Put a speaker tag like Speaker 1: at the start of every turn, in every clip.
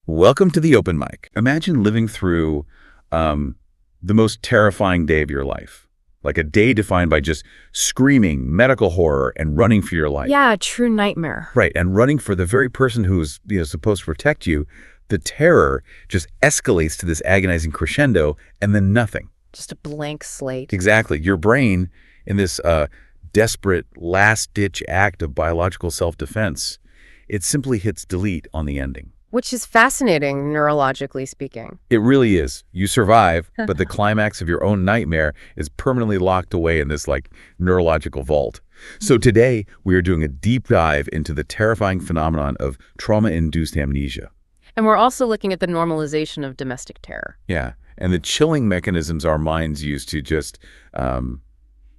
Speaker 1: Welcome to the open mic. Imagine living through the most terrifying day of your life, like a day defined by just screaming, medical horror, and running for your life.
Speaker 2: Yeah, a true nightmare.
Speaker 1: Right, and running for the very person who's supposed to protect you. The terror just escalates to this agonizing crescendo, and then nothing.
Speaker 2: Just a blank slate.
Speaker 1: Exactly. Your brain, in this desperate last-ditch act of biological self-defense, it simply hits delete on the ending.
Speaker 2: Which is fascinating, neurologically speaking.
Speaker 1: It really is. You survive, but the climax of your own nightmare is permanently locked away in this, neurological vault. So today, we are doing a deep dive into the terrifying phenomenon of trauma-induced amnesia.
Speaker 2: And we're also looking at the normalization of domestic terror.
Speaker 1: Yeah, and the chilling mechanisms our minds use to just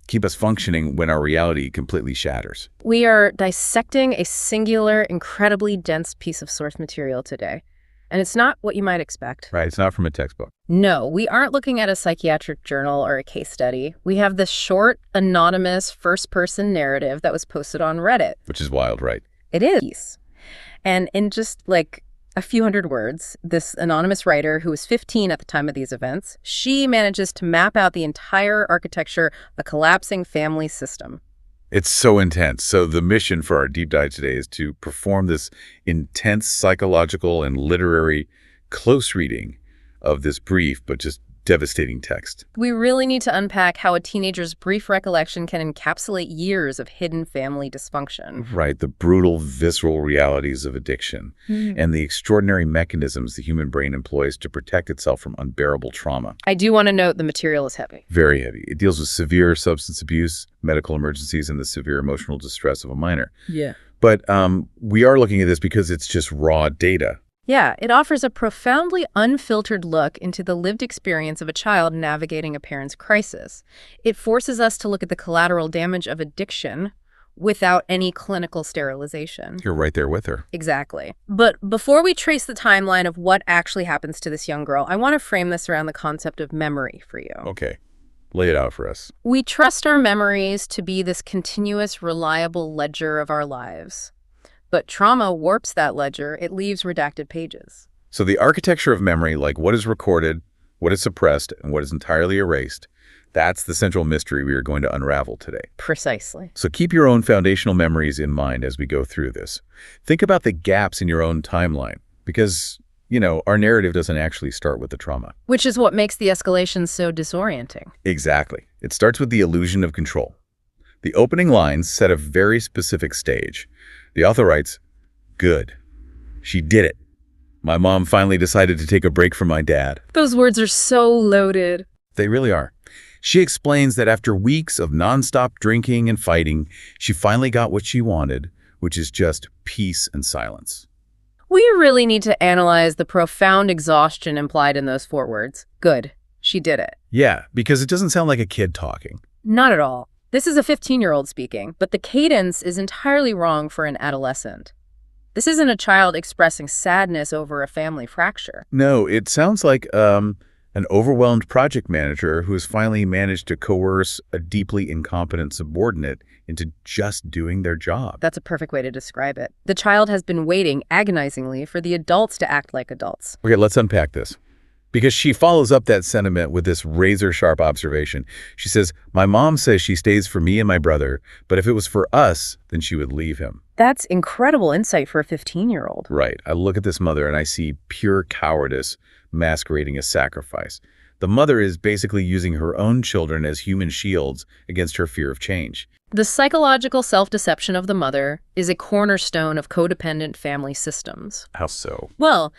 Speaker 1: keep us functioning when our reality completely shatters.
Speaker 2: We are dissecting a singular, incredibly dense piece of source material today. And it's not what you might expect.
Speaker 1: Right, it's not from a textbook.
Speaker 2: No, we aren't looking at a psychiatric journal or a case study. We have this short, anonymous, first-person narrative that was posted on Reddit.
Speaker 1: Which is wild, right?
Speaker 2: It is. And in just, a few hundred words, this anonymous writer, who was 15 at the time of these events, she manages to map out the entire architecture of a collapsing family system.
Speaker 1: It's so intense. So the mission for our deep dive today is to perform this intense psychological and literary close reading of this brief but just devastating text.
Speaker 2: We really need to unpack how a teenager's brief recollection can encapsulate years of hidden family dysfunction.
Speaker 1: Right, the brutal, visceral realities of addiction and the extraordinary mechanisms the human brain employs to protect itself from unbearable trauma.
Speaker 2: I do want to note the material is heavy.
Speaker 1: Very heavy. It deals with severe substance abuse, medical emergencies, and the severe emotional distress of a minor.
Speaker 2: Yeah.
Speaker 1: But we are looking at this because it's just raw data.
Speaker 2: Yeah, it offers a profoundly unfiltered look into the lived experience of a child navigating a parent's crisis. It forces us to look at the collateral damage of addiction without any clinical sterilization.
Speaker 1: You're right there with her.
Speaker 2: Exactly. But before we trace the timeline of what actually happens to this young girl, I want to frame this around the concept of memory for you.
Speaker 1: Okay. Lay it out for us.
Speaker 2: We trust our memories to be this continuous, reliable ledger of our lives. But trauma warps that ledger. It leaves redacted pages.
Speaker 1: So the architecture of memory, like what is recorded, what is suppressed, and what is entirely erased, that's the central mystery we are going to unravel today.
Speaker 2: Precisely.
Speaker 1: So keep your own foundational memories in mind as we go through this. Think about the gaps in your own timeline, because, our narrative doesn't actually start with the trauma.
Speaker 2: Which is what makes the escalation so disorienting.
Speaker 1: Exactly. It starts with the illusion of control. The opening lines set a very specific stage. The author writes, "Good. She did it. My mom finally decided to take a break from my dad."
Speaker 2: Those words are so loaded.
Speaker 1: They really are. She explains that after weeks of nonstop drinking and fighting, she finally got what she wanted, which is just peace and silence.
Speaker 2: We really need to analyze the profound exhaustion implied in those 4 words. Good. She did it.
Speaker 1: Yeah, because it doesn't sound like a kid talking.
Speaker 2: Not at all. This is a 15-year-old speaking, but the cadence is entirely wrong for an adolescent. This isn't a child expressing sadness over a family fracture.
Speaker 1: No, it sounds like an overwhelmed project manager who has finally managed to coerce a deeply incompetent subordinate into just doing their job.
Speaker 2: That's a perfect way to describe it. The child has been waiting agonizingly for the adults to act like adults.
Speaker 1: Okay, let's unpack this. Because she follows up that sentiment with this razor-sharp observation. She says, "My mom says she stays for me and my brother, but if it was for us, then she would leave him."
Speaker 2: That's incredible insight for a 15-year-old.
Speaker 1: Right. I look at this mother and I see pure cowardice masquerading as sacrifice. The mother is basically using her own children as human shields against her fear of change.
Speaker 2: The psychological self-deception of the mother is a cornerstone of codependent family systems.
Speaker 1: How so?
Speaker 2: Well,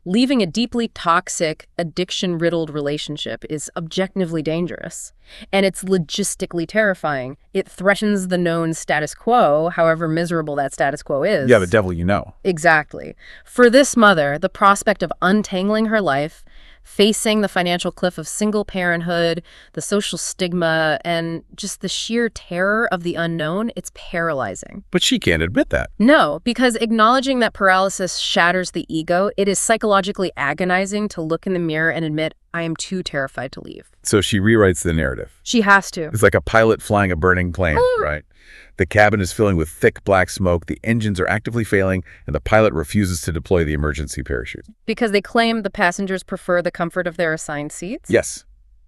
Speaker 2: leaving a deeply toxic, addiction-riddled relationship is objectively dangerous, and it's logistically terrifying. It threatens the known status quo, however miserable that status quo is.
Speaker 1: Yeah, the devil you know.
Speaker 2: Exactly. For this mother, the prospect of untangling her life, facing the financial cliff of single parenthood, the social stigma, and just the sheer terror of the unknown, it's paralyzing.
Speaker 1: But she can't admit that.
Speaker 2: No, because acknowledging that paralysis shatters the ego, it is psychologically agonizing to look in the mirror and admit, I am too terrified to leave.
Speaker 1: So she rewrites the narrative.
Speaker 2: She has to.
Speaker 1: It's like a pilot flying a burning plane, right? The cabin is filling with thick black smoke, the engines are actively failing, and the pilot refuses to deploy the emergency parachute.
Speaker 2: Because they claim the passengers prefer the comfort of their assigned seats?
Speaker 1: Yes,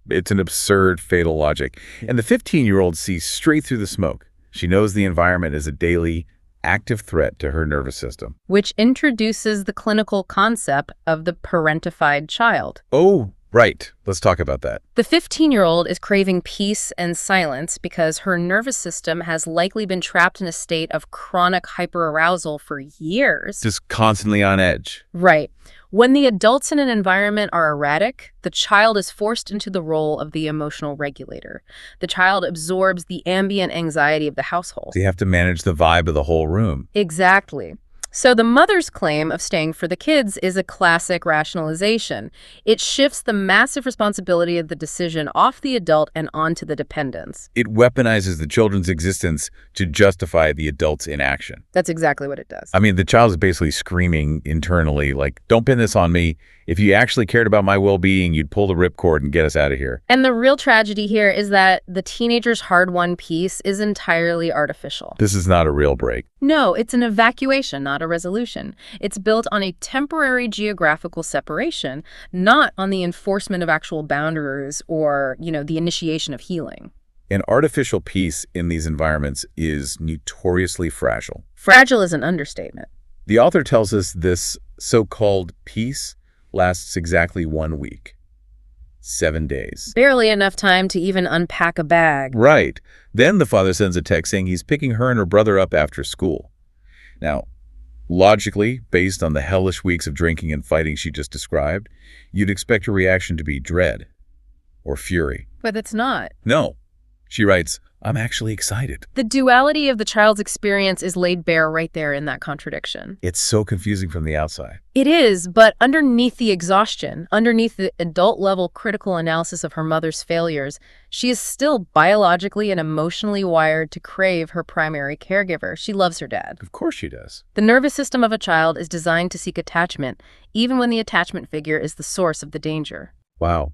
Speaker 1: it's an absurd, fatal logic. And the 15-year-old sees straight through the smoke. She knows the environment is a daily, active threat to her nervous system.
Speaker 2: Which introduces the clinical concept of the parentified child.
Speaker 1: Oh, right. Let's talk about that.
Speaker 2: The 15-year-old is craving peace and silence because her nervous system has likely been trapped in a state of chronic hyperarousal for years.
Speaker 1: Just constantly on edge.
Speaker 2: Right. When the adults in an environment are erratic, the child is forced into the role of the emotional regulator. The child absorbs the ambient anxiety of the household.
Speaker 1: So you have to manage the vibe of the whole room.
Speaker 2: Exactly. So the mother's claim of staying for the kids is a classic rationalization. It shifts the massive responsibility of the decision off the adult and onto the dependents.
Speaker 1: It weaponizes the children's existence to justify the adult's inaction.
Speaker 2: That's exactly what it does.
Speaker 1: I mean, the child is basically screaming internally, like, don't pin this on me. If you actually cared about my well-being, you'd pull the ripcord and get us out of here.
Speaker 2: And the real tragedy here is that the teenager's hard-won peace is entirely artificial.
Speaker 1: This is not a real break.
Speaker 2: No, it's an evacuation, not a resolution. It's built on a temporary geographical separation, not on the enforcement of actual boundaries or, the initiation of healing.
Speaker 1: An artificial peace in these environments is notoriously fragile.
Speaker 2: Fragile is an understatement.
Speaker 1: The author tells us this so-called peace lasts exactly 1 week. 7 days.
Speaker 2: Barely enough time to even unpack a bag.
Speaker 1: Right. Then the father sends a text saying he's picking her and her brother up after school. Now, logically, based on the hellish weeks of drinking and fighting she just described, you'd expect her reaction to be dread or fury.
Speaker 2: But it's not.
Speaker 1: No. She writes, I'm actually excited.
Speaker 2: The duality of the child's experience is laid bare right there in that contradiction.
Speaker 1: It's so confusing from the outside.
Speaker 2: It is, but underneath the exhaustion, underneath the adult-level critical analysis of her mother's failures, she is still biologically and emotionally wired to crave her primary caregiver. She loves her dad.
Speaker 1: Of course she does.
Speaker 2: The nervous system of a child is designed to seek attachment, even when the attachment figure is the source of the danger.
Speaker 1: Wow.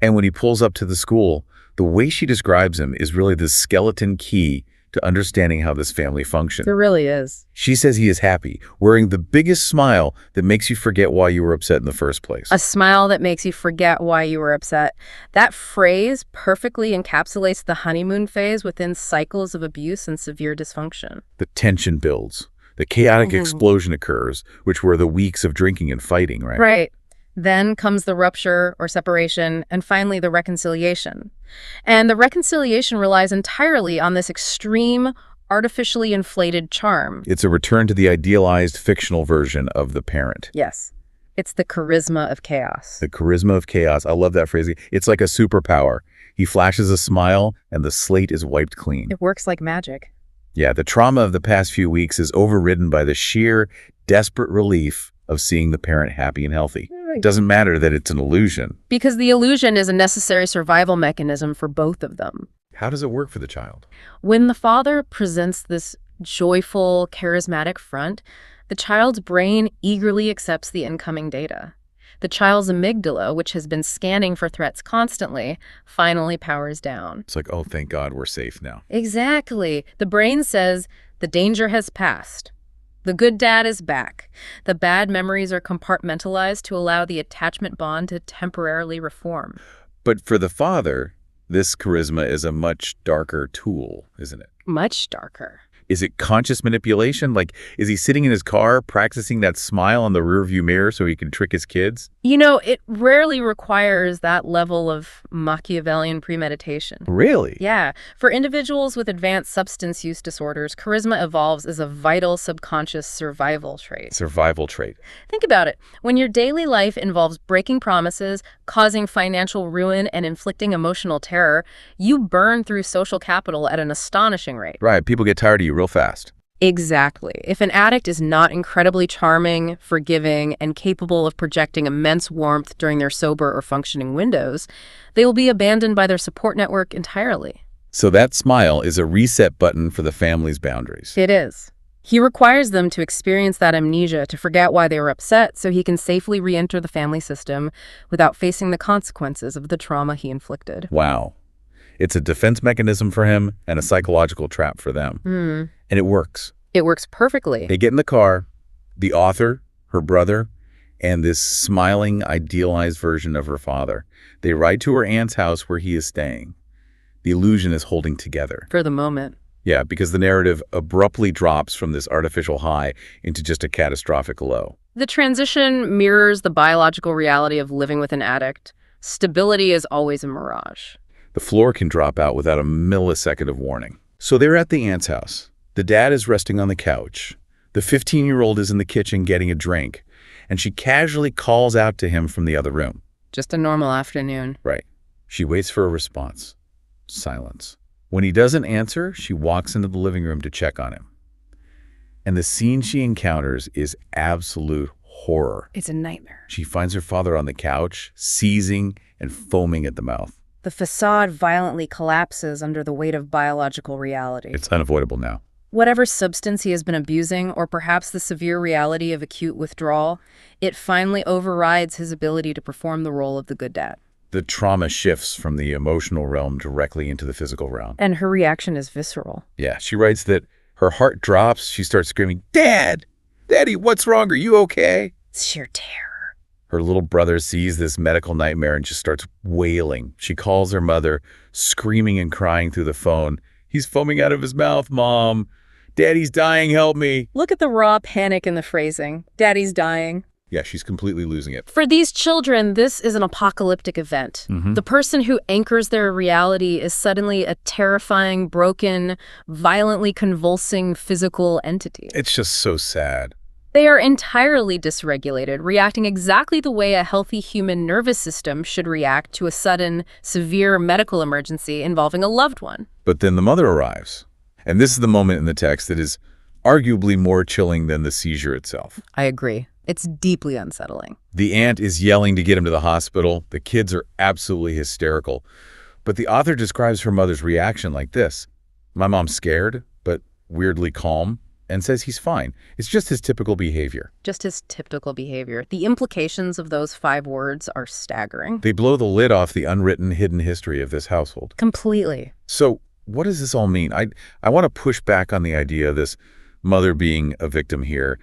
Speaker 1: And when he pulls up to the school, the way she describes him is really the skeleton key to understanding how this family functions.
Speaker 2: It really is.
Speaker 1: She says he is happy, wearing the biggest smile that makes you forget why you were upset in the first place.
Speaker 2: A smile that makes you forget why you were upset. That phrase perfectly encapsulates the honeymoon phase within cycles of abuse and severe dysfunction.
Speaker 1: The tension builds. The chaotic explosion occurs, which were the weeks of drinking and fighting, right?
Speaker 2: Right. Then comes the rupture or separation, and finally the reconciliation. And the reconciliation relies entirely on this extreme, artificially inflated charm.
Speaker 1: It's a return to the idealized fictional version of the parent.
Speaker 2: Yes. It's the charisma of chaos.
Speaker 1: The charisma of chaos. I love that phrase. It's like a superpower. He flashes a smile, and the slate is wiped clean.
Speaker 2: It works like magic.
Speaker 1: Yeah, the trauma of the past few weeks is overridden by the sheer, desperate relief of seeing the parent happy and healthy. It doesn't matter that it's an illusion.
Speaker 2: Because the illusion is a necessary survival mechanism for both of them.
Speaker 1: How does it work for the child?
Speaker 2: When the father presents this joyful, charismatic front, the child's brain eagerly accepts the incoming data. The child's amygdala, which has been scanning for threats constantly, finally powers down.
Speaker 1: It's like, oh, thank God we're safe now.
Speaker 2: Exactly. The brain says, the danger has passed. The good dad is back. The bad memories are compartmentalized to allow the attachment bond to temporarily reform.
Speaker 1: But for the father, this charisma is a much darker tool, isn't it?
Speaker 2: Much darker.
Speaker 1: Is it conscious manipulation? Like, is he sitting in his car practicing that smile on the rearview mirror so he can trick his kids?
Speaker 2: It rarely requires that level of Machiavellian premeditation.
Speaker 1: Really?
Speaker 2: Yeah. For individuals with advanced substance use disorders, charisma evolves as a vital subconscious survival trait.
Speaker 1: Survival trait.
Speaker 2: Think about it. When your daily life involves breaking promises, causing financial ruin, and inflicting emotional terror, you burn through social capital at an astonishing rate.
Speaker 1: Right. People get tired of you real fast.
Speaker 2: Exactly. If an addict is not incredibly charming, forgiving, and capable of projecting immense warmth during their sober or functioning windows, they will be abandoned by their support network entirely.
Speaker 1: So that smile is a reset button for the family's boundaries.
Speaker 2: It is. He requires them to experience that amnesia, to forget why they were upset, so he can safely re-enter the family system without facing the consequences of the trauma he inflicted.
Speaker 1: Wow. It's a defense mechanism for him and a psychological trap for them. And it works.
Speaker 2: It works perfectly.
Speaker 1: They get in the car, the author, her brother, and this smiling, idealized version of her father. They ride to her aunt's house where he is staying. The illusion is holding together.
Speaker 2: For the moment.
Speaker 1: Yeah, because the narrative abruptly drops from this artificial high into just a catastrophic low.
Speaker 2: The transition mirrors the biological reality of living with an addict. Stability is always a mirage.
Speaker 1: The floor can drop out without a millisecond of warning. So they're at the aunt's house. The dad is resting on the couch. The 15-year-old is in the kitchen getting a drink, and she casually calls out to him from the other room.
Speaker 2: Just a normal afternoon.
Speaker 1: Right. She waits for a response. Silence. When he doesn't answer, she walks into the living room to check on him. And the scene she encounters is absolute horror.
Speaker 2: It's a nightmare.
Speaker 1: She finds her father on the couch, seizing and foaming at the mouth.
Speaker 2: The facade violently collapses under the weight of biological reality.
Speaker 1: It's unavoidable now.
Speaker 2: Whatever substance he has been abusing, or perhaps the severe reality of acute withdrawal, it finally overrides his ability to perform the role of the good dad.
Speaker 1: The trauma shifts from the emotional realm directly into the physical realm.
Speaker 2: And her reaction is visceral.
Speaker 1: Yeah, she writes that her heart drops. She starts screaming, "Dad! Daddy, what's wrong? Are you okay?"
Speaker 2: It's sheer terror.
Speaker 1: Her little brother sees this medical nightmare and just starts wailing. She calls her mother, screaming and crying through the phone. "He's foaming out of his mouth, Mom. Daddy's dying, help me."
Speaker 2: Look at the raw panic in the phrasing. Daddy's dying.
Speaker 1: Yeah, she's completely losing it.
Speaker 2: For these children, this is an apocalyptic event. The person who anchors their reality is suddenly a terrifying, broken, violently convulsing physical entity.
Speaker 1: It's just so sad.
Speaker 2: They are entirely dysregulated, reacting exactly the way a healthy human nervous system should react to a sudden, severe medical emergency involving a loved one.
Speaker 1: But then the mother arrives. And this is the moment in the text that is arguably more chilling than the seizure itself.
Speaker 2: I agree. It's deeply unsettling.
Speaker 1: The aunt is yelling to get him to the hospital. The kids are absolutely hysterical. But the author describes her mother's reaction like this. "My mom's scared, but weirdly calm, and says he's fine. It's just his typical behavior."
Speaker 2: Just his typical behavior. The implications of those 5 words are staggering.
Speaker 1: They blow the lid off the unwritten, hidden history of this household.
Speaker 2: Completely.
Speaker 1: So what does this all mean? I want to push back on the idea of this mother being a victim here.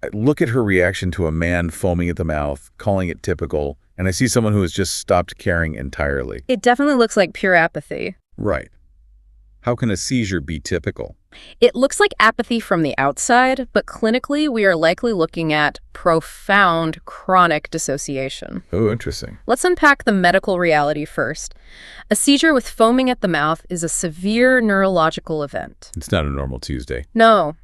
Speaker 1: I look at her reaction to a man foaming at the mouth, calling it typical, and I see someone who has just stopped caring entirely.
Speaker 2: It definitely looks like pure apathy.
Speaker 1: Right. How can a seizure be typical?
Speaker 2: It looks like apathy from the outside, but clinically we are likely looking at profound chronic dissociation.
Speaker 1: Oh, interesting.
Speaker 2: Let's unpack the medical reality first. A seizure with foaming at the mouth is a severe neurological event.
Speaker 1: It's not a normal Tuesday.
Speaker 2: No.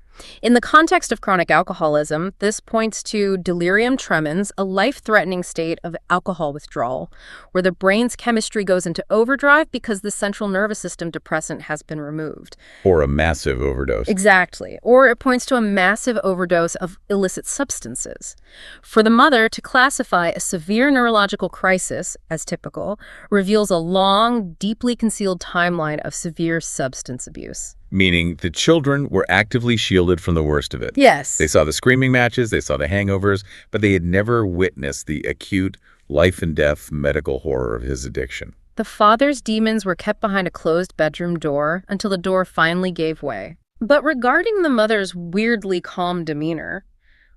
Speaker 2: In the context of chronic alcoholism, this points to delirium tremens, a life-threatening state of alcohol withdrawal, where the brain's chemistry goes into overdrive because the central nervous system depressant has been removed.
Speaker 1: Or a massive overdose.
Speaker 2: Exactly. Or it points to a massive overdose of illicit substances. For the mother to classify a severe neurological crisis as typical reveals a long, deeply concealed timeline of severe substance abuse.
Speaker 1: Meaning the children were actively shielded from the worst of it.
Speaker 2: Yes.
Speaker 1: They saw the screaming matches, they saw the hangovers, but they had never witnessed the acute, life-and-death medical horror of his addiction.
Speaker 2: The father's demons were kept behind a closed bedroom door until the door finally gave way. But regarding the mother's weirdly calm demeanor,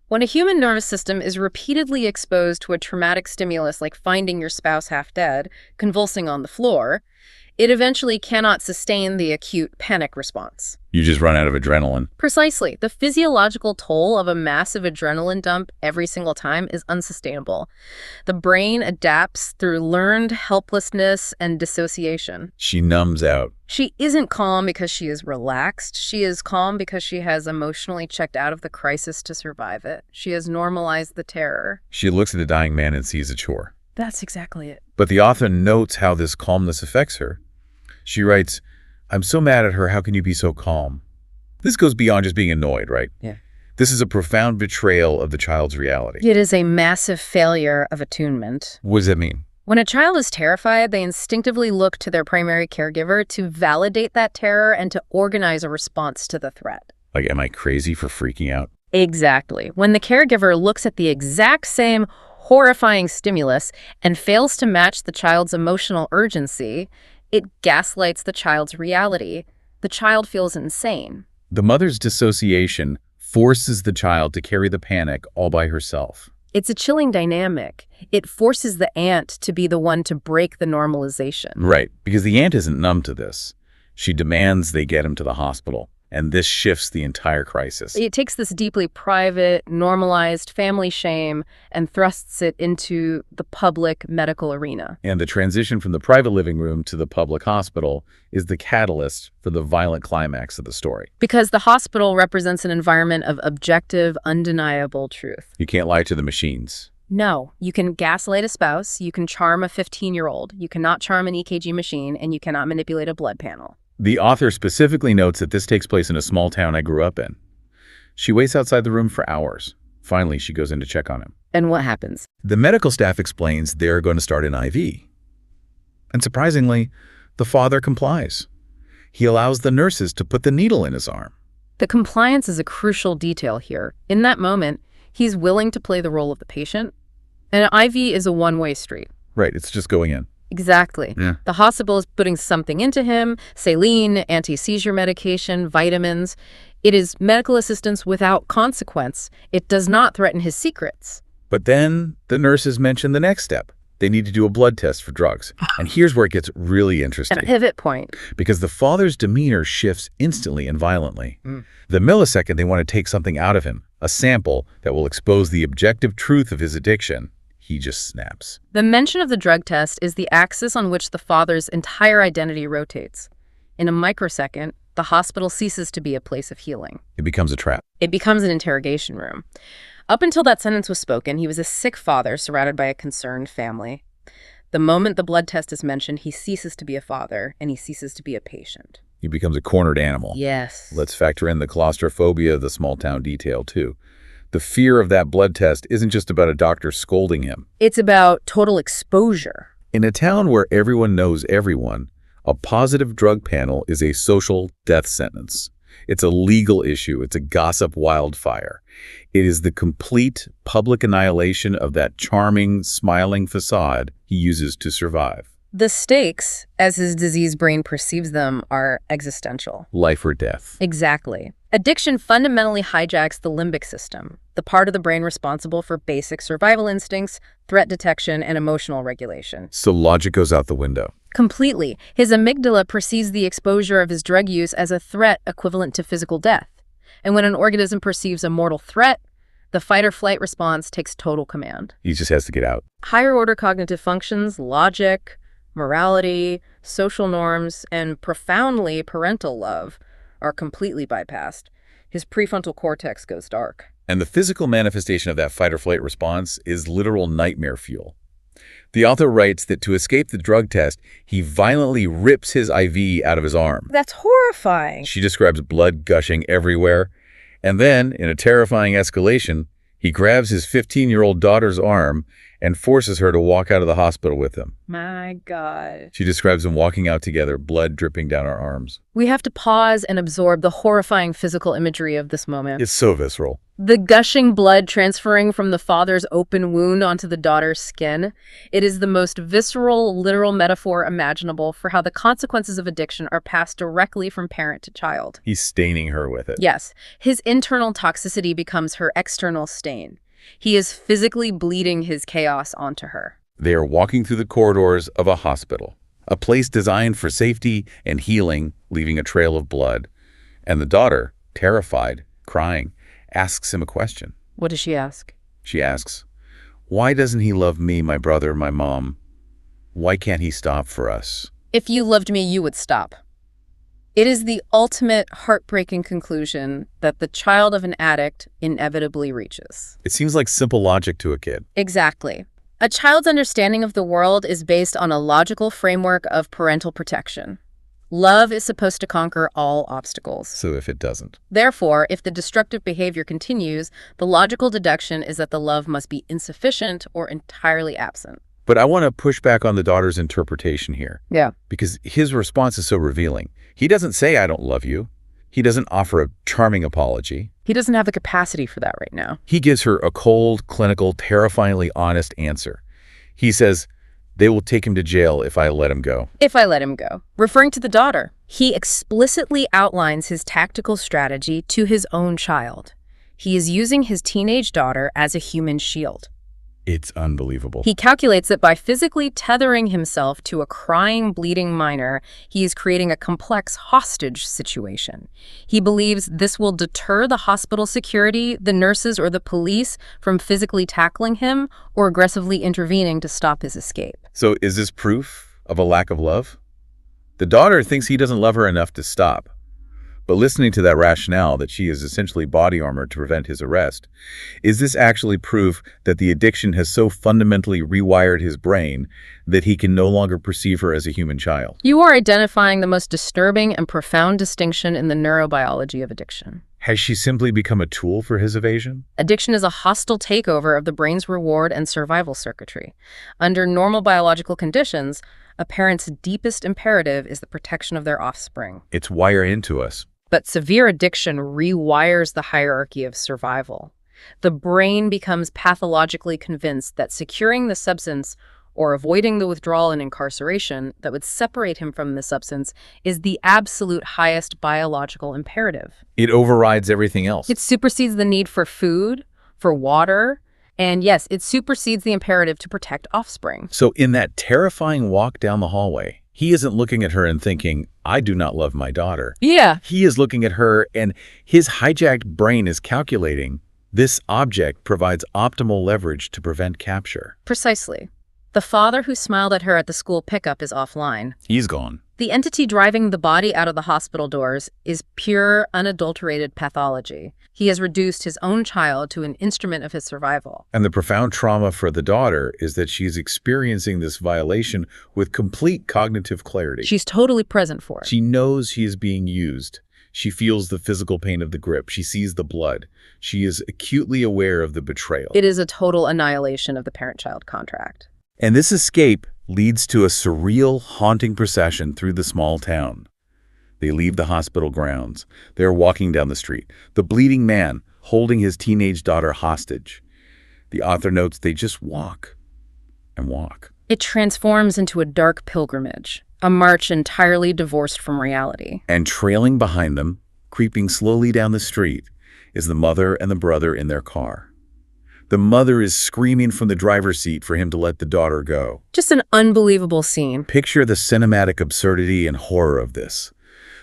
Speaker 2: when a human nervous system is repeatedly exposed to a traumatic stimulus like finding your spouse half dead, convulsing on the floor, it eventually cannot sustain the acute panic response.
Speaker 1: You just run out of adrenaline.
Speaker 2: Precisely. The physiological toll of a massive adrenaline dump every single time is unsustainable. The brain adapts through learned helplessness and dissociation.
Speaker 1: She numbs out.
Speaker 2: She isn't calm because she is relaxed. She is calm because she has emotionally checked out of the crisis to survive it. She has normalized the terror.
Speaker 1: She looks at the dying man and sees a chore.
Speaker 2: That's exactly it.
Speaker 1: But the author notes how this calmness affects her. She writes, "I'm so mad at her, how can you be so calm?" This goes beyond just being annoyed, right?
Speaker 2: Yeah.
Speaker 1: This is a profound betrayal of the child's reality.
Speaker 2: It is a massive failure of attunement.
Speaker 1: What does that mean?
Speaker 2: When a child is terrified, they instinctively look to their primary caregiver to validate that terror and to organize a response to the threat.
Speaker 1: Like, am I crazy for freaking out?
Speaker 2: Exactly. When the caregiver looks at the exact same horrifying stimulus and fails to match the child's emotional urgency, It gaslights the child's reality. The child feels insane.
Speaker 1: The mother's dissociation forces the child to carry the panic all by herself.
Speaker 2: It's a chilling dynamic. It forces the aunt to be the one to break the normalization.
Speaker 1: Right, because the aunt isn't numb to this. She demands they get him to the hospital, and this shifts the entire crisis.
Speaker 2: It takes this deeply private, normalized family shame and thrusts it into the public medical arena.
Speaker 1: And the transition from the private living room to the public hospital is the catalyst for the violent climax of the story.
Speaker 2: Because the hospital represents an environment of objective, undeniable truth.
Speaker 1: You can't lie to the machines.
Speaker 2: No, you can gaslight a spouse, you can charm a 15-year-old, you cannot charm an EKG machine, and you cannot manipulate a blood panel.
Speaker 1: The author specifically notes that this takes place in a small town I grew up in. She waits outside the room for hours. Finally, she goes in to check on him.
Speaker 2: And what happens?
Speaker 1: The medical staff explains they're going to start an IV. And surprisingly, the father complies. He allows the nurses to put the needle in his arm.
Speaker 2: The compliance is a crucial detail here. In that moment, he's willing to play the role of the patient. And an IV is a one-way street.
Speaker 1: Right, it's just going in.
Speaker 2: Exactly.
Speaker 1: Yeah.
Speaker 2: The hospital is putting something into him, saline, anti-seizure medication, vitamins. It is medical assistance without consequence. It does not threaten his secrets.
Speaker 1: But then the nurses mention the next step. They need to do a blood test for drugs. And here's where it gets really interesting.
Speaker 2: A pivot point.
Speaker 1: Because the father's demeanor shifts instantly and violently. The millisecond they want to take something out of him, a sample that will expose the objective truth of his addiction, he just snaps.
Speaker 2: The mention of the drug test is the axis on which the father's entire identity rotates. In a microsecond, the hospital ceases to be a place of healing.
Speaker 1: It becomes a trap.
Speaker 2: It becomes an interrogation room. Up until that sentence was spoken, he was a sick father surrounded by a concerned family. The moment the blood test is mentioned, he ceases to be a father, and he ceases to be a patient.
Speaker 1: He becomes a cornered animal.
Speaker 2: Yes.
Speaker 1: Let's factor in the claustrophobia of the small town detail, too. The fear of that blood test isn't just about a doctor scolding him.
Speaker 2: It's about total exposure.
Speaker 1: In a town where everyone knows everyone, a positive drug panel is a social death sentence. It's a legal issue. It's a gossip wildfire. It is the complete public annihilation of that charming, smiling facade he uses to survive.
Speaker 2: The stakes, as his diseased brain perceives them, are existential.
Speaker 1: Life or death.
Speaker 2: Exactly. Addiction fundamentally hijacks the limbic system, the part of the brain responsible for basic survival instincts, threat detection, and emotional regulation.
Speaker 1: So logic goes out the window.
Speaker 2: Completely. His amygdala perceives the exposure of his drug use as a threat equivalent to physical death. And when an organism perceives a mortal threat, the fight-or-flight response takes total command.
Speaker 1: He just has to get out.
Speaker 2: Higher-order cognitive functions, logic, morality, social norms, and profoundly parental love are completely bypassed. His prefrontal cortex goes dark.
Speaker 1: And the physical manifestation of that fight-or-flight response is literal nightmare fuel. The author writes that to escape the drug test, he violently rips his IV out of his arm.
Speaker 2: That's horrifying.
Speaker 1: She describes blood gushing everywhere. And then, in a terrifying escalation, he grabs his 15-year-old daughter's arm and forces her to walk out of the hospital with him.
Speaker 2: My God.
Speaker 1: She describes them walking out together, blood dripping down our arms.
Speaker 2: We have to pause and absorb the horrifying physical imagery of this moment.
Speaker 1: It's so visceral.
Speaker 2: The gushing blood transferring from the father's open wound onto the daughter's skin. It is the most visceral, literal metaphor imaginable for how the consequences of addiction are passed directly from parent to child.
Speaker 1: He's staining her with it.
Speaker 2: Yes. His internal toxicity becomes her external stain. He is physically bleeding his chaos onto her.
Speaker 1: They are walking through the corridors of a hospital, a place designed for safety and healing, leaving a trail of blood. And the daughter, terrified, crying, asks him a question.
Speaker 2: What does she ask?
Speaker 1: She asks, "Why doesn't he love me, my brother, my mom? Why can't he stop for us?"
Speaker 2: If you loved me, you would stop. It is the ultimate heartbreaking conclusion that the child of an addict inevitably reaches.
Speaker 1: It seems like simple logic to a kid.
Speaker 2: Exactly. A child's understanding of the world is based on a logical framework of parental protection. Love is supposed to conquer all obstacles.
Speaker 1: So if it doesn't?
Speaker 2: Therefore, if the destructive behavior continues, the logical deduction is that the love must be insufficient or entirely absent.
Speaker 1: But I want to push back on the daughter's interpretation here.
Speaker 2: Yeah.
Speaker 1: Because his response is so revealing. He doesn't say, "I don't love you." He doesn't offer a charming apology.
Speaker 2: He doesn't have the capacity for that right now.
Speaker 1: He gives her a cold, clinical, terrifyingly honest answer. He says, They will take him to jail if I let him go.
Speaker 2: If I let him go. Referring to the daughter, he explicitly outlines his tactical strategy to his own child. He is using his teenage daughter as a human shield.
Speaker 1: It's unbelievable.
Speaker 2: He calculates that by physically tethering himself to a crying, bleeding minor, he is creating a complex hostage situation. He believes this will deter the hospital security, the nurses, or the police from physically tackling him or aggressively intervening to stop his escape.
Speaker 1: So is this proof of a lack of love? The daughter thinks he doesn't love her enough to stop. But listening to that rationale that she is essentially body armor to prevent his arrest, is this actually proof that the addiction has so fundamentally rewired his brain that he can no longer perceive her as a human child?
Speaker 2: You are identifying the most disturbing and profound distinction in the neurobiology of addiction.
Speaker 1: Has she simply become a tool for his evasion?
Speaker 2: Addiction is a hostile takeover of the brain's reward and survival circuitry. Under normal biological conditions, a parent's deepest imperative is the protection of their offspring.
Speaker 1: It's wired into us.
Speaker 2: But severe addiction rewires the hierarchy of survival. The brain becomes pathologically convinced that securing the substance or avoiding the withdrawal and incarceration that would separate him from the substance is the absolute highest biological imperative.
Speaker 1: It overrides everything else.
Speaker 2: It supersedes the need for food, for water, and yes, it supersedes the imperative to protect offspring.
Speaker 1: So in that terrifying walk down the hallway, he isn't looking at her and thinking, I do not love my daughter.
Speaker 2: Yeah.
Speaker 1: He is looking at her, and his hijacked brain is calculating, this object provides optimal leverage to prevent capture.
Speaker 2: Precisely. The father who smiled at her at the school pickup is offline.
Speaker 1: He's gone.
Speaker 2: The entity driving the body out of the hospital doors is pure, unadulterated pathology. He has reduced his own child to an instrument of his survival.
Speaker 1: And the profound trauma for the daughter is that she's experiencing this violation with complete cognitive clarity.
Speaker 2: She's totally present for it.
Speaker 1: She knows she is being used. She feels the physical pain of the grip. She sees the blood. She is acutely aware of the betrayal.
Speaker 2: It is a total annihilation of the parent-child contract.
Speaker 1: And this escape leads to a surreal, haunting procession through the small town. They leave the hospital grounds. They're walking down the street, the bleeding man holding his teenage daughter hostage. The author notes they just walk and walk.
Speaker 2: It transforms into a dark pilgrimage, a march entirely divorced from reality.
Speaker 1: And trailing behind them, creeping slowly down the street, is the mother and the brother in their car. The mother is screaming from the driver's seat for him to let the daughter go.
Speaker 2: Just an unbelievable scene.
Speaker 1: Picture the cinematic absurdity and horror of this.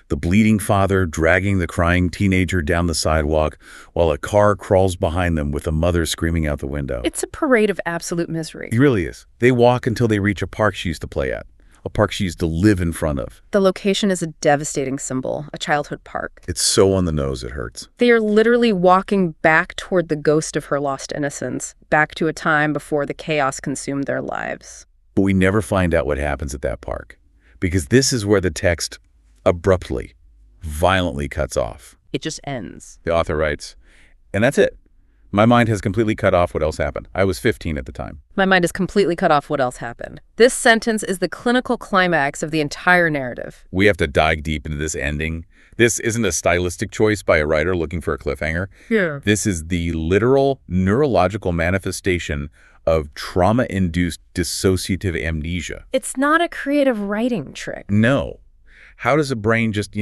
Speaker 1: The bleeding father dragging the crying teenager down the sidewalk while a car crawls behind them with the mother screaming out the window.
Speaker 2: It's a parade of absolute misery.
Speaker 1: It really is. They walk until they reach a park she used to play at, a park she used to live in front of.
Speaker 2: The location is a devastating symbol, a childhood park.
Speaker 1: It's so on the nose it hurts.
Speaker 2: They are literally walking back toward the ghost of her lost innocence, back to a time before the chaos consumed their lives.
Speaker 1: But we never find out what happens at that park, because this is where the text abruptly, violently cuts off.
Speaker 2: It just ends.
Speaker 1: The author writes, and that's it. My mind has completely cut off what else happened. I was 15 at the time.
Speaker 2: My mind is completely cut off what else happened. This sentence is the clinical climax of the entire narrative.
Speaker 1: We have to dive deep into this ending. This isn't a stylistic choice by a writer looking for a cliffhanger.
Speaker 2: Yeah.
Speaker 1: This is the literal neurological manifestation of trauma-induced dissociative amnesia.
Speaker 2: It's not a creative writing trick.
Speaker 1: No. How does a brain just,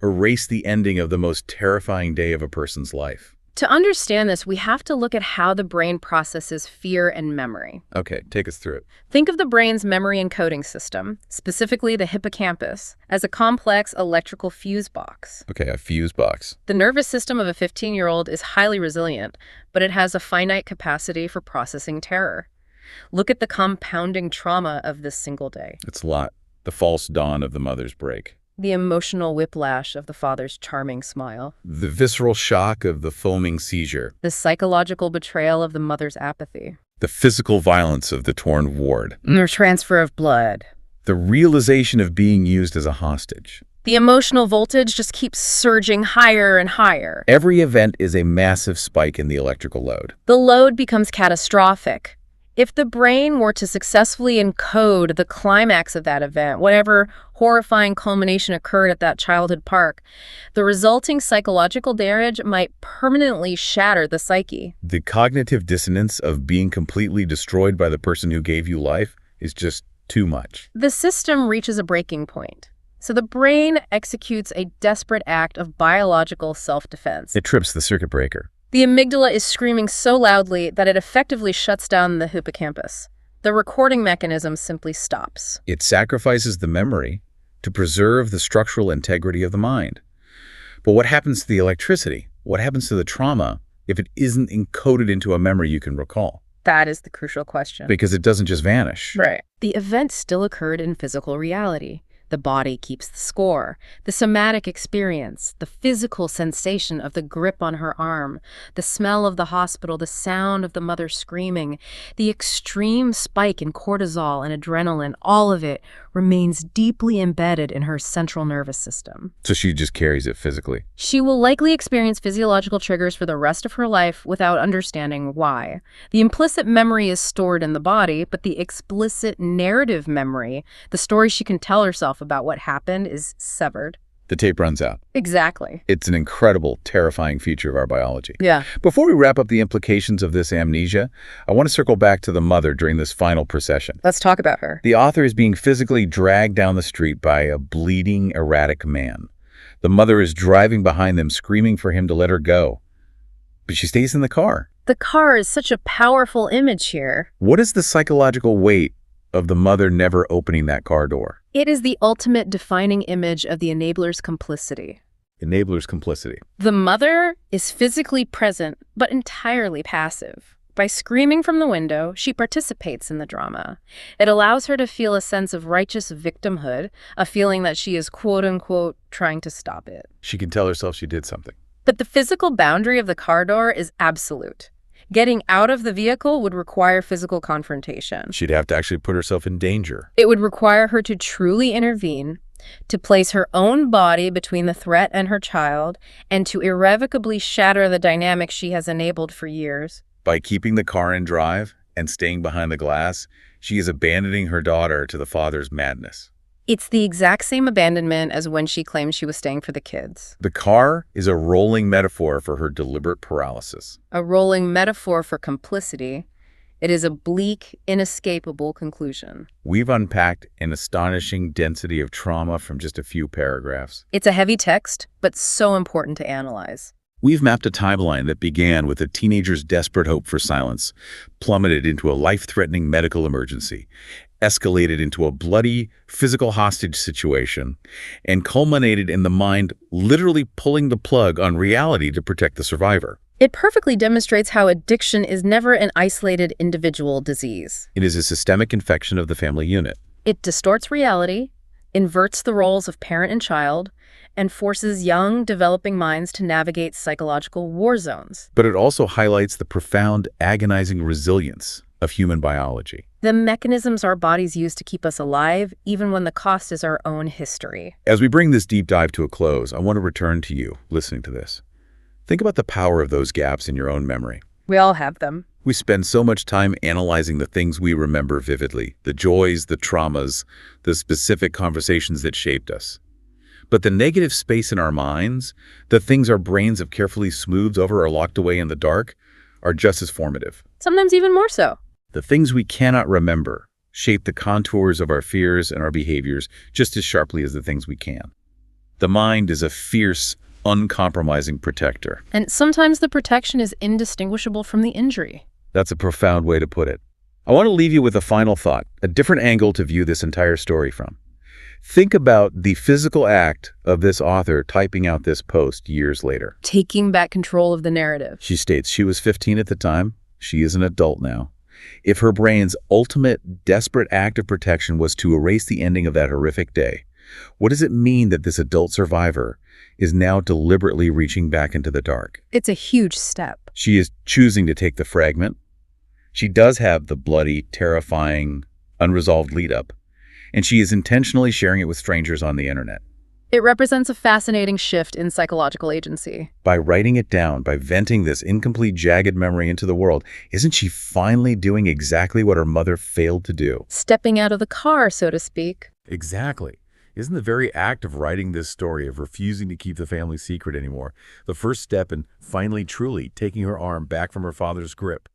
Speaker 1: erase the ending of the most terrifying day of a person's life?
Speaker 2: To understand this, we have to look at how the brain processes fear and memory.
Speaker 1: Okay, take us through it.
Speaker 2: Think of the brain's memory encoding system, specifically the hippocampus, as a complex electrical fuse box.
Speaker 1: Okay, a fuse box.
Speaker 2: The nervous system of a 15-year-old is highly resilient, but it has a finite capacity for processing terror. Look at the compounding trauma of this single day.
Speaker 1: It's a lot. The false dawn of the mother's break.
Speaker 2: The emotional whiplash of the father's charming smile.
Speaker 1: The visceral shock of the foaming seizure.
Speaker 2: The psychological betrayal of the mother's apathy.
Speaker 1: The physical violence of the torn ward.
Speaker 2: The transfer of blood.
Speaker 1: The realization of being used as a hostage.
Speaker 2: The emotional voltage just keeps surging higher and higher.
Speaker 1: Every event is a massive spike in the electrical load.
Speaker 2: The load becomes catastrophic. If the brain were to successfully encode the climax of that event, whatever horrifying culmination occurred at that childhood park, the resulting psychological damage might permanently shatter the psyche.
Speaker 1: The cognitive dissonance of being completely destroyed by the person who gave you life is just too much.
Speaker 2: The system reaches a breaking point. So the brain executes a desperate act of biological self-defense.
Speaker 1: It trips the circuit breaker.
Speaker 2: The amygdala is screaming so loudly that it effectively shuts down the hippocampus. The recording mechanism simply stops.
Speaker 1: It sacrifices the memory to preserve the structural integrity of the mind. But what happens to the electricity? What happens to the trauma if it isn't encoded into a memory you can recall?
Speaker 2: That is the crucial question.
Speaker 1: Because it doesn't just vanish.
Speaker 2: Right. The event still occurred in physical reality. The body keeps the score, the somatic experience, the physical sensation of the grip on her arm, the smell of the hospital, the sound of the mother screaming, the extreme spike in cortisol and adrenaline, all of it remains deeply embedded in her central nervous system.
Speaker 1: So she just carries it physically.
Speaker 2: She will likely experience physiological triggers for the rest of her life without understanding why. The implicit memory is stored in the body, but the explicit narrative memory, the story she can tell herself about what happened, is severed.
Speaker 1: The tape runs out.
Speaker 2: Exactly.
Speaker 1: It's an incredible, terrifying feature of our biology.
Speaker 2: Yeah.
Speaker 1: Before we wrap up the implications of this amnesia, I want to circle back to the mother during this final procession.
Speaker 2: Let's talk about her.
Speaker 1: The author is being physically dragged down the street by a bleeding, erratic man. The mother is driving behind them, screaming for him to let her go. But she stays in the car.
Speaker 2: The car is such a powerful image here.
Speaker 1: What is the psychological weight of the mother never opening that car door?
Speaker 2: It is the ultimate defining image of the enabler's complicity.
Speaker 1: Enabler's complicity.
Speaker 2: The mother is physically present, but entirely passive. By screaming from the window, she participates in the drama. It allows her to feel a sense of righteous victimhood, a feeling that she is quote-unquote trying to stop it.
Speaker 1: She can tell herself she did something.
Speaker 2: But the physical boundary of the car door is absolute. Getting out of the vehicle would require physical confrontation.
Speaker 1: She'd have to actually put herself in danger.
Speaker 2: It would require her to truly intervene, to place her own body between the threat and her child, and to irrevocably shatter the dynamic she has enabled for years.
Speaker 1: By keeping the car in drive and staying behind the glass, she is abandoning her daughter to the father's madness.
Speaker 2: It's the exact same abandonment as when she claimed she was staying for the kids.
Speaker 1: The car is a rolling metaphor for her deliberate paralysis.
Speaker 2: A rolling metaphor for complicity. It is a bleak, inescapable conclusion.
Speaker 1: We've unpacked an astonishing density of trauma from just a few paragraphs.
Speaker 2: It's a heavy text, but so important to analyze.
Speaker 1: We've mapped a timeline that began with a teenager's desperate hope for silence, plummeted into a life-threatening medical emergency, escalated into a bloody physical hostage situation, and culminated in the mind literally pulling the plug on reality to protect the survivor.
Speaker 2: It perfectly demonstrates how addiction is never an isolated individual disease.
Speaker 1: It is a systemic infection of the family unit.
Speaker 2: It distorts reality, inverts the roles of parent and child, and forces young, developing minds to navigate psychological war zones.
Speaker 1: But it also highlights the profound, agonizing resilience of human biology.
Speaker 2: The mechanisms our bodies use to keep us alive, even when the cost is our own history.
Speaker 1: As we bring this deep dive to a close, I want to return to you, listening to this. Think about the power of those gaps in your own memory.
Speaker 2: We all have them.
Speaker 1: We spend so much time analyzing the things we remember vividly, the joys, the traumas, the specific conversations that shaped us. But the negative space in our minds, the things our brains have carefully smoothed over or locked away in the dark, are just as formative.
Speaker 2: Sometimes even more so.
Speaker 1: The things we cannot remember shape the contours of our fears and our behaviors just as sharply as the things we can. The mind is a fierce, uncompromising protector.
Speaker 2: And sometimes the protection is indistinguishable from the injury.
Speaker 1: That's a profound way to put it. I want to leave you with a final thought, a different angle to view this entire story from. Think about the physical act of this author typing out this post years later.
Speaker 2: Taking back control of the narrative.
Speaker 1: She states she was 15 at the time. She is an adult now. If her brain's ultimate, desperate act of protection was to erase the ending of that horrific day, what does it mean that this adult survivor is now deliberately reaching back into the dark?
Speaker 2: It's a huge step.
Speaker 1: She is choosing to take the fragment. She does have the bloody, terrifying, unresolved lead-up, and she is intentionally sharing it with strangers on the internet.
Speaker 2: It represents a fascinating shift in psychological agency.
Speaker 1: By writing it down, by venting this incomplete, jagged memory into the world, isn't she finally doing exactly what her mother failed to do?
Speaker 2: Stepping out of the car, so to speak.
Speaker 1: Exactly. Isn't the very act of writing this story, of refusing to keep the family secret anymore, the first step in finally truly taking her arm back from her father's grip?